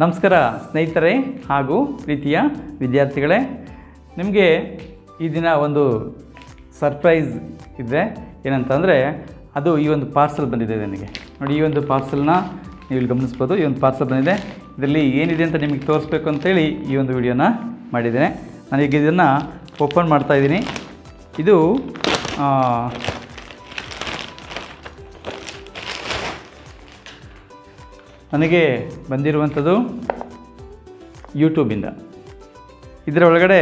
ನಮಸ್ಕಾರ ಸ್ನೇಹಿತರೆ ಹಾಗೂ ಪ್ರೀತಿಯ ವಿದ್ಯಾರ್ಥಿಗಳೇ, ನಿಮಗೆ ಈ ದಿನ ಒಂದು ಸರ್ಪ್ರೈಸ್ ಇದೆ. ಏನಂತಂದರೆ ಅದು ಈ ಒಂದು ಪಾರ್ಸಲ್ ಬಂದಿದೆ ನನಗೆ. ನೋಡಿ, ಈ ಒಂದು ಪಾರ್ಸಲ್ನ ನೀವು ಇಲ್ಲಿ ಗಮನಿಸ್ಬೋದು. ಈ ಒಂದು ಪಾರ್ಸಲ್ ಬಂದಿದೆ. ಇದರಲ್ಲಿ ಏನಿದೆ ಅಂತ ನಿಮಗೆ ತೋರಿಸ್ಬೇಕು ಅಂತೇಳಿ ಈ ಒಂದು ವಿಡಿಯೋನ ಮಾಡಿದ್ದೇನೆ. ನಾನೀಗ ಇದನ್ನು ಓಪನ್ ಮಾಡ್ತಾಯಿದ್ದೀನಿ. ಇದು ನನಗೆ ಬಂದಿರುವಂಥದ್ದು ಯೂಟ್ಯೂಬಿಂದ. ಇದರ ಒಳಗಡೆ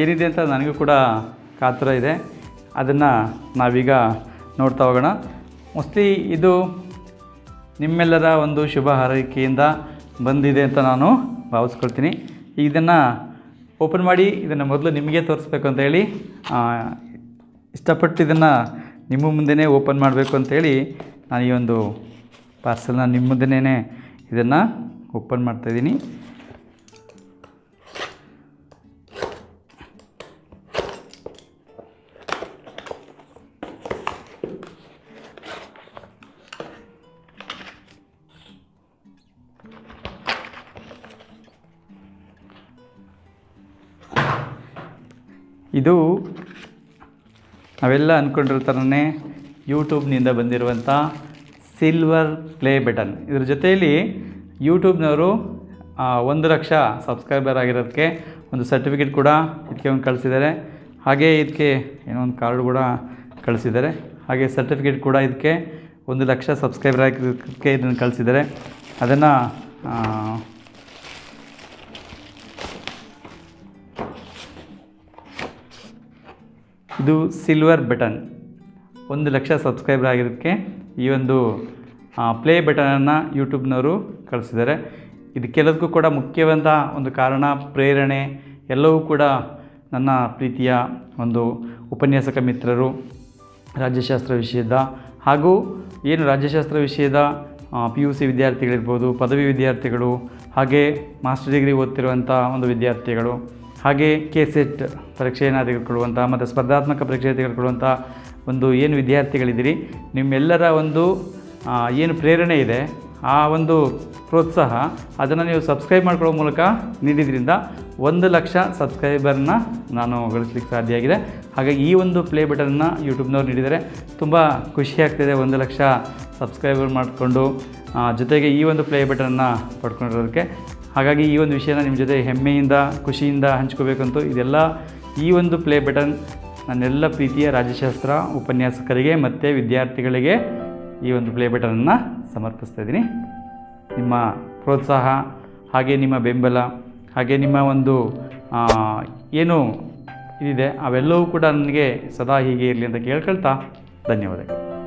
ಏನಿದೆ ಅಂತ ನನಗೂ ಕೂಡ ಕಾತರ ಇದೆ. ಅದನ್ನು ನಾವೀಗ ನೋಡ್ತಾ ಹೋಗೋಣ. ಮೋಸ್ಟ್ಲಿ ಇದು ನಿಮ್ಮೆಲ್ಲರ ಒಂದು ಶುಭ ಹಾರೈಕೆಯಿಂದ ಬಂದಿದೆ ಅಂತ ನಾನು ಭಾವಿಸ್ಕೊಳ್ತೀನಿ. ಇದನ್ನು ಓಪನ್ ಮಾಡಿ ಇದನ್ನು ಮೊದಲು ನಿಮಗೆ ತೋರಿಸ್ಬೇಕು ಅಂತ ಹೇಳಿ ಇಷ್ಟಪಟ್ಟು ಇದನ್ನು ನಿಮ್ಮ ಮುಂದೆನೇ ಓಪನ್ ಮಾಡಬೇಕು ಅಂತೇಳಿ ನಾನು ಈ ಒಂದು ಪಾರ್ಸಲ್ನ ನಿಮ್ಮ ಮುಂದೆನೇ ಇದನ್ನು ಓಪನ್ ಮಾಡ್ತಾಯಿದ್ದೀನಿ. ಇದು ನಾವೆಲ್ಲ ಅಂದ್ಕೊಂಡಿರೋ ಥರನೇ ಯೂಟ್ಯೂಬ್ನಿಂದ ಬಂದಿರುವಂಥ ಸಿಲ್ವರ್ ಪ್ಲೇ ಬಟನ್. ಇದ್ರ ಜೊತೆಯಲ್ಲಿ ಯೂಟ್ಯೂಬ್ನವರು 1,00,000 ಸಬ್ಸ್ಕ್ರೈಬರ್ ಆಗಿರೋದಕ್ಕೆ ಒಂದು ಸರ್ಟಿಫಿಕೇಟ್ ಕೂಡ ಇದಕ್ಕೆ ಒಂದು ಕಳಿಸಿದ್ದಾರೆ. ಹಾಗೆ ಇದಕ್ಕೆ ಏನೋ ಒಂದು ಕಾರ್ಡ್ ಕೂಡ ಕಳಿಸಿದ್ದಾರೆ. ಹಾಗೆ ಸರ್ಟಿಫಿಕೇಟ್ ಕೂಡ ಇದಕ್ಕೆ 1,00,000 ಸಬ್ಸ್ಕ್ರೈಬರ್ ಆಗಿರೋದಕ್ಕೆ ಇದನ್ನು ಕಳಿಸಿದ್ದಾರೆ. ಅದನ್ನು ಇದು ಸಿಲ್ವರ್ ಬಟನ್ 1,00,000 ಸಬ್ಸ್ಕ್ರೈಬರ್ ಆಗಿರೋದಕ್ಕೆ ಈ ಒಂದು ಪ್ಲೇ ಬಟನನ್ನು ಯೂಟ್ಯೂಬ್ನವರು ಕಳಿಸಿದ್ದಾರೆ. ಇದಕ್ಕೆಲ್ಲದಕ್ಕೂ ಕೂಡ ಮುಖ್ಯವಾದ ಒಂದು ಕಾರಣ, ಪ್ರೇರಣೆ ಎಲ್ಲವೂ ಕೂಡ ನನ್ನ ಪ್ರೀತಿಯ ಒಂದು ಉಪನ್ಯಾಸಕ ಮಿತ್ರರು, ರಾಜ್ಯಶಾಸ್ತ್ರ ವಿಷಯದ ಹಾಗೂ ಏನು ರಾಜ್ಯಶಾಸ್ತ್ರ ವಿಷಯದ PUC ವಿದ್ಯಾರ್ಥಿಗಳಿರ್ಬೋದು, ಪದವಿ ವಿದ್ಯಾರ್ಥಿಗಳು, ಹಾಗೆ ಮಾಸ್ಟರ್ ಡಿಗ್ರಿ ಓದ್ತಿರುವಂಥ ಒಂದು ವಿದ್ಯಾರ್ಥಿಗಳು, ಹಾಗೆ KCET ಪರೀಕ್ಷೆಯನ್ನು ತೆಗೆದುಕೊಳ್ಳುವಂಥ ಮತ್ತು ಸ್ಪರ್ಧಾತ್ಮಕ ಪರೀಕ್ಷೆ ತೆಗೆದುಕೊಳ್ಳುವಂಥ ಒಂದು ಏನು ವಿದ್ಯಾರ್ಥಿಗಳಿದ್ದೀರಿ, ನಿಮ್ಮೆಲ್ಲರ ಒಂದು ಏನು ಪ್ರೇರಣೆ ಇದೆ, ಆ ಒಂದು ಪ್ರೋತ್ಸಾಹ ಅದನ್ನು ನೀವು ಸಬ್ಸ್ಕ್ರೈಬ್ ಮಾಡ್ಕೊಳ್ಳೋ ಮೂಲಕ ನೀಡಿದ್ರಿಂದ 1,00,000 ಸಬ್ಸ್ಕ್ರೈಬರ್ನ ನಾನು ಗಳಿಸ್ಲಿಕ್ಕೆ ಸಾಧ್ಯ ಆಗಿದೆ. ಹಾಗಾಗಿ ಈ ಒಂದು ಪ್ಲೇ ಬಟನ್ನ ಯೂಟ್ಯೂಬ್ನವ್ರು ನೀಡಿದ್ದಾರೆ. ತುಂಬ ಖುಷಿಯಾಗ್ತಿದೆ 1,00,000 ಸಬ್ಸ್ಕ್ರೈಬರ್ ಮಾಡಿಕೊಂಡು ಜೊತೆಗೆ ಈ ಒಂದು ಪ್ಲೇ ಬಟನ್ನ ಪಡ್ಕೊಂಡಿರೋದಕ್ಕೆ. ಹಾಗಾಗಿ ಈ ಒಂದು ವಿಷಯನ ನಿಮ್ಮ ಜೊತೆ ಹೆಮ್ಮೆಯಿಂದ ಖುಷಿಯಿಂದ ಹಂಚ್ಕೋಬೇಕಂತೂ ಇದೆಲ್ಲ ಈ ಒಂದು ಪ್ಲೇ ಬಟನ್ ನನ್ನೆಲ್ಲ ಪ್ರೀತಿಯ ರಾಜ್ಯಶಾಸ್ತ್ರ ಉಪನ್ಯಾಸಕರಿಗೆ ಮತ್ತು ವಿದ್ಯಾರ್ಥಿಗಳಿಗೆ ಈ ಒಂದು ಪ್ಲೇ ಬಟನನ್ನು ಸಮರ್ಪಿಸ್ತಾ ಇದ್ದೀನಿ. ನಿಮ್ಮ ಪ್ರೋತ್ಸಾಹ, ಹಾಗೆ ನಿಮ್ಮ ಬೆಂಬಲ, ಹಾಗೆ ನಿಮ್ಮ ಒಂದು ಏನು ಇದಿದೆ ಅವೆಲ್ಲವೂ ಕೂಡ ನನಗೆ ಸದಾ ಹೀಗೆ ಇರಲಿ ಅಂತ ಕೇಳ್ಕೊಳ್ತಾ ಧನ್ಯವಾದಗಳು.